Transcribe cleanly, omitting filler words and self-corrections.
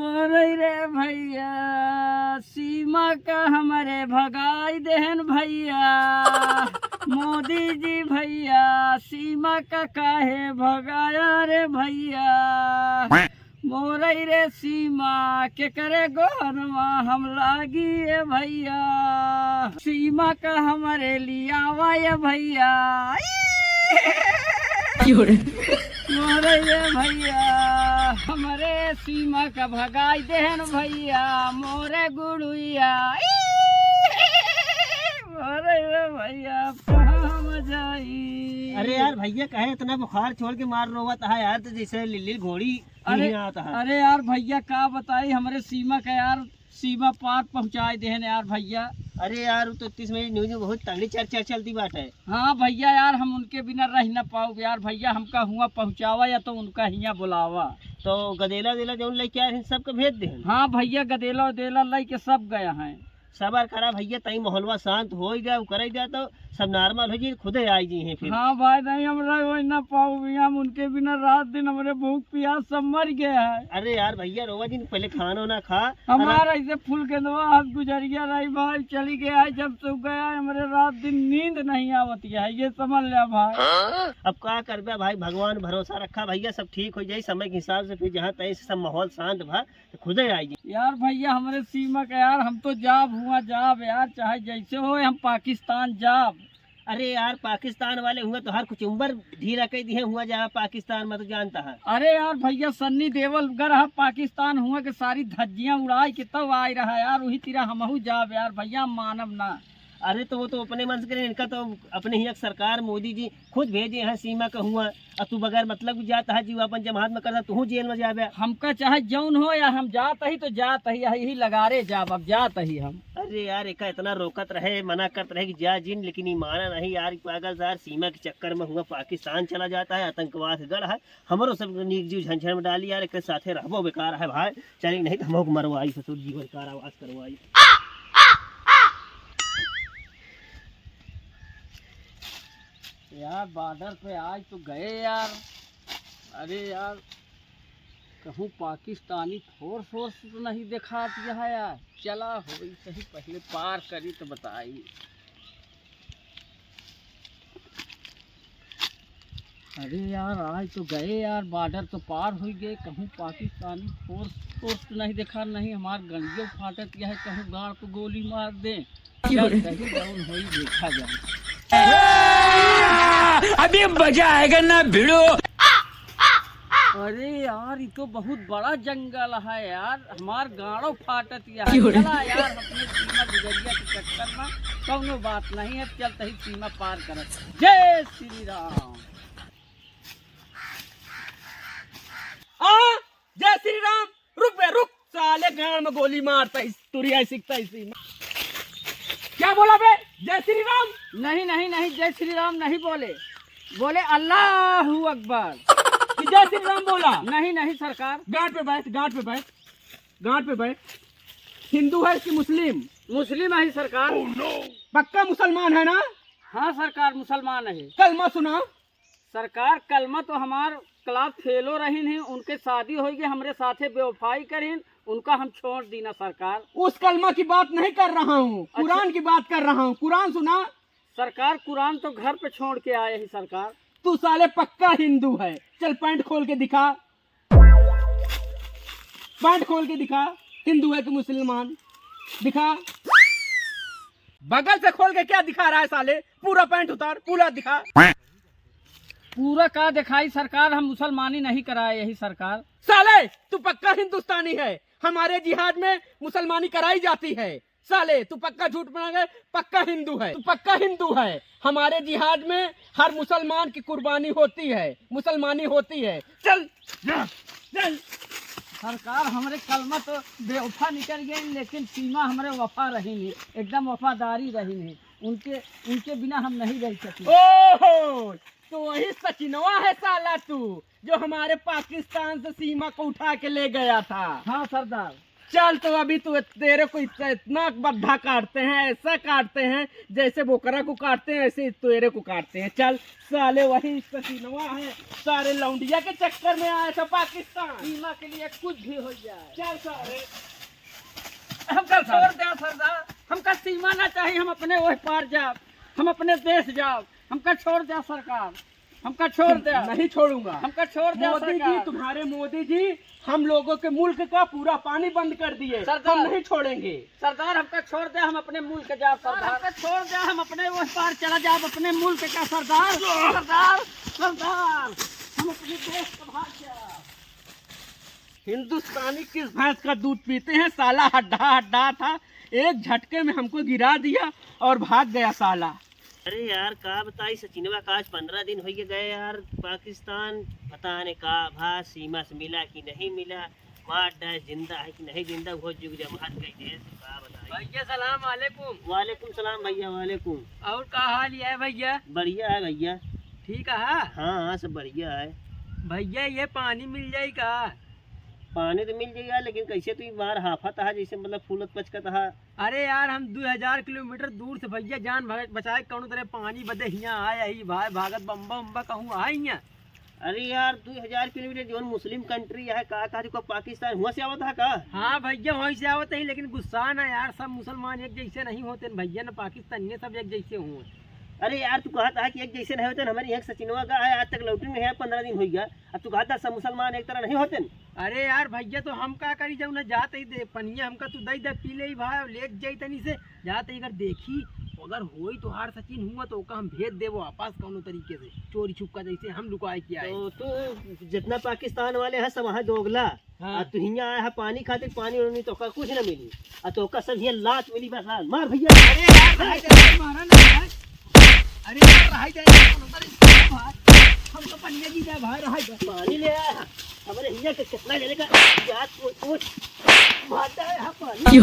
मोरई रे भैया सीमा का हमारे भगाई देहन भैया। मोदी जी भैया सीमा का काहे भगाया रे भैया। मोरई रे सीमा के करे गोहनवा हम लागी ये भैया। सीमा का हमारे लियावा ये भैया। मोरई रे भैया हमारे सीमा का भगाई देहन भैया। मोरे गुड़ुया मोरई रे भैया कहाँ मजाई। अरे यार भैया कहे इतना बुखार छोड़ के मार रोवत है यार, तो जैसे लिल्ली घोड़ी नहीं आता है। अरे यार भैया का बताई हमारे सीमा का यार सीमा पार पहुँचाए देहन यार भैया। अरे यार तो 31 मिनट न्यूज में बहुत तगड़ी चर्चा चलती बात है। हाँ भैया यार हम उनके बिना रह न पाओ यार भैया। हमका हुआ पहुँचावा या तो उनका हिया बुलावा। तो गदेला देला जो लेके आए हैं सबको भेज दे। हाँ भैया गदेला उदेला लाई के सब गया है। सबर करा भैया तई माहौलवा शांत हो गया करे गया तो सब नॉर्मल हो जी खुदे आई जी हैं फिर। हाँ भाई नहीं हमरा वही ना पाओ भैया। हम उनके बिना रात दिन हमारे भूख प्यास सब मर गया है। अरे यार भैया रोवा जी पहले खाना ना खा। हमारा ऐसे फूल के दवा हाथ गुजरिया रही भाई चली गया है। जब से गया है हमारे रात दिन नींद नहीं आवती है ये समझ लिया भाई। अब क्या कर भाई भगवान भरोसा रखा भैया सब ठीक हो जाए समय के हिसाब से। फिर जहाँ तय से सब माहौल शांत भा तो खुदे आई यार भैया हमारे सीमा का यार हम तो जाब हुआ जाब यार चाहे जैसे हो हम पाकिस्तान जाब। अरे यार पाकिस्तान वाले हुए तो हर कुछ उम्र ढीला कह दिए हुआ जहाँ पाकिस्तान में तो जानता है। अरे यार भैया सन्नी देवल गर पाकिस्तान हुआ के सारी धज्जियां उड़ाई के तब आ रहा यार वही तीरा हमहू जाब यार भैया मानव ना। अरे तो वो तो अपने मन से इनका तो अपने ही एक सरकार मोदी जी खुद भेजे हैं सीमा का हुआ। अब तू बगैर मतलब जाता है जीवापन जमात में करता तू जेल में जाबे। हमका चाहे जौन हो या हम जात ही तो जात ही यही लगा रे जाब अब जात ही हम। अरे यार एक इतना रोकत रहे मना करते रहे कि जा जिन लेकिन ये माना नहीं यार। पागल यार सीमा के चक्कर में हुआ पाकिस्तान चला जाता है आतंकवाद गढ़ है हमारो सब नीक जीव झंझन में डाली यार। एक साथे रहबो बेकार है भाई चलिए नहीं तो हमको मरवाई ससुर जीवन कारावास करवाई। यार बॉर्डर पे आज तो गए यार। अरे यार कहूँ पाकिस्तानी फोर्स वोर्स तो नहीं देखा दिया है यार। चला हो सही पहले पार करी तो बताई। अरे यार आज तो गए यार बॉर्डर तो पार हो गए। कहूँ पाकिस्तानी फोर्स वोर्स तो नहीं देखा नहीं हमार गंजियों फाटक यह है। कहूँ गाड़ को गोली मार दे सही डाउन हो देखा जाए। अभी मजा आएगा ना भिड़ो। अरे यार ये तो बहुत बड़ा जंगल है यार। हमार गाड़ो फाटत चला यार अपने सीमा गुजरिया के चक्कर में कौनो बात नहीं है। चलते ही सीमा पार करत। जय श्री राम। जय श्री राम। रुक बे रुक साले गाड़ में गोली मारता तुरिया सीखता इसी क्या बोला बे जय श्री राम। नहीं नहीं नहीं जय श्री राम नहीं बोले बोले अल्लाह अकबर। जय श्री राम बोला नहीं नहीं सरकार। गांठ पे बैठ गांठ पे बैठ गांठ पे बैठ। हिंदू है कि मुस्लिम? मुस्लिम है सरकार। पक्का मुसलमान है ना? हाँ सरकार मुसलमान है। कलमा सुना सरकार। कलमा तो हमार क्लास फेलो रही है उनके शादी हो गई हमरे साथे बेवफाई करीन उनका हम छोड़ दी ना सरकार। उस कलमा की बात नहीं कर रहा हूँ कुरान की बात कर रहा हूँ। कुरान सुना सरकार। कुरान तो घर पे छोड़ के आए हैं सरकार। तू साले पक्का हिंदू है। चल पैंट खोल के दिखा पैंट खोल के दिखा। हिंदू है कि मुसलमान दिखा। बगल से खोल के क्या दिखा रहा है साले? पूरा पैंट उतार पूरा दिखा। पूरा का दिखाई सरकार। हम मुसलमानी नहीं कराए यही सरकार। साले तू पक्का हिंदुस्तानी है। हमारे जिहाद में मुसलमानी कराई जाती है। साले तू पक्का झूठ बना गए। पक्का हिंदू है। तू पक्का हिंदू है। हमारे जिहाद में हर मुसलमान की कुर्बानी होती है मुसलमानी होती है। चल चल। सरकार हमारे कलमा तो बेवफा निकल गए लेकिन सीमा हमारे वफा रही नहीं एकदम वफादारी रही नहीं। उनके बिना हम नहीं रह सकते। ओहो तो वही सचिनवा है साला तू जो हमारे पाकिस्तान से सीमा को उठा के ले गया था। हाँ सरदार। चल तो अभी तू तेरे को इतना बद्धा काटते हैं, ऐसा काटते हैं जैसे बोकरा को काटते हैं, ऐसे तेरे को काटते हैं। चल साले वही पसीनवा है, सारे लौंडिया के चक्कर में आए थे पाकिस्तान। सीमा के लिए कुछ भी हो जाए। चल सारे हमका छोड़ दे सरदार, हमका सीमा ना चाहिए, हम अपने वही पार जाओ, हम अपने देश जाओ, हमका छोड़ दे सरकार, हमका छोड़ दे। नहीं छोड़ूंगा, हमका छोड़ दे मोदी जी, सरकार। तुम्हारे मोदी जी हम लोगों के मुल्क का पूरा पानी बंद कर दिए, सरदार। हम नहीं छोड़ेंगे। सरदार हमका छोड़ दे, हम अपने मुल्क जाओ सरदार, हमका छोड़ दे, हम अपने वो पार चला जाओ अपने मुल्क का सरदार, सरदार सरदार, हम अपने देश का भाग जाओ। हिंदुस्तानी किस भैंस का दूध पीते हैं, साला हड्डा हड्डा था, एक झटके में हमको गिरा दिया और भाग गया साला। अरे यार का बताई सचिनवा का आज 15 दिन हो गए यार पाकिस्तान, पता नहीं का भा सीमा से मिला कि नहीं मिला, मार डाय जिंदा है कि नहीं जिंदा, वो जुग जमात गई देश का बताई। भैया सलाम वालेकुम। वालेकुम सलाम भैया, वालेकुम। और का हाल है भैया? बढ़िया है भैया। ठीक है हाँ हाँ सब बढ़िया है भैया। ये पानी मिल जाएगा? पानी तो मिल जाएगा, लेकिन कैसे तू बाहर हाफा था जैसे मतलब फूलत पचकत था। अरे यार हम 2000 किलोमीटर दूर से भैया जान बचाए कौन तरह पानी बदे यहाँ आया ही भाई, भागत बम्बा उम्बा कहूँ आए यहाँ। अरे यार 2000 किलोमीटर जो मुस्लिम कंट्री है का पाकिस्तान हुआ से आवत है का? हाँ भैया वहीं से आवते ही, लेकिन गुस्सा ना यार, सब मुसलमान एक जैसे नहीं होते न भैया, न पाकिस्तानी सब एक जैसे हुए। अरे यार तू कहा था कि एक जैसे नहीं होते, हमारे यहाँ सचिनवा का है आज तक लौटी नहीं है, 15 दिन हो गया, अब तू कहा था सब मुसलमान एक तरह नहीं होते। अरे यार भैया तो हम का करी जाऊ ना, जाते ही दे पनिया हमका तू दई दे पी ले भाई, ले जाई तनी से जाते ही अगर देखी अगर होई तो हार सचिन हुआ तो ओका हम भेज देवो वापस कौनो तरीके से, चोरी छुपका जैसे हम लुकाए किया है। तो तू जितना पाकिस्तान वाले हैं सब वहाँ दोगला, हाँ। तू यहाँ आया है पानी खातिर, पानी उन्होंने तो कुछ न मिली, तो सब यहाँ लात मिली, बस मार भैया। अरे यार रहाई दे मारा ना भाई, अरे यार रहाई दे भाई, हम तो पनिया जी जाए भाई, रहाई दे। पानी ले आया हमारे यहाँ के कितना जने का याद मारता है पानी।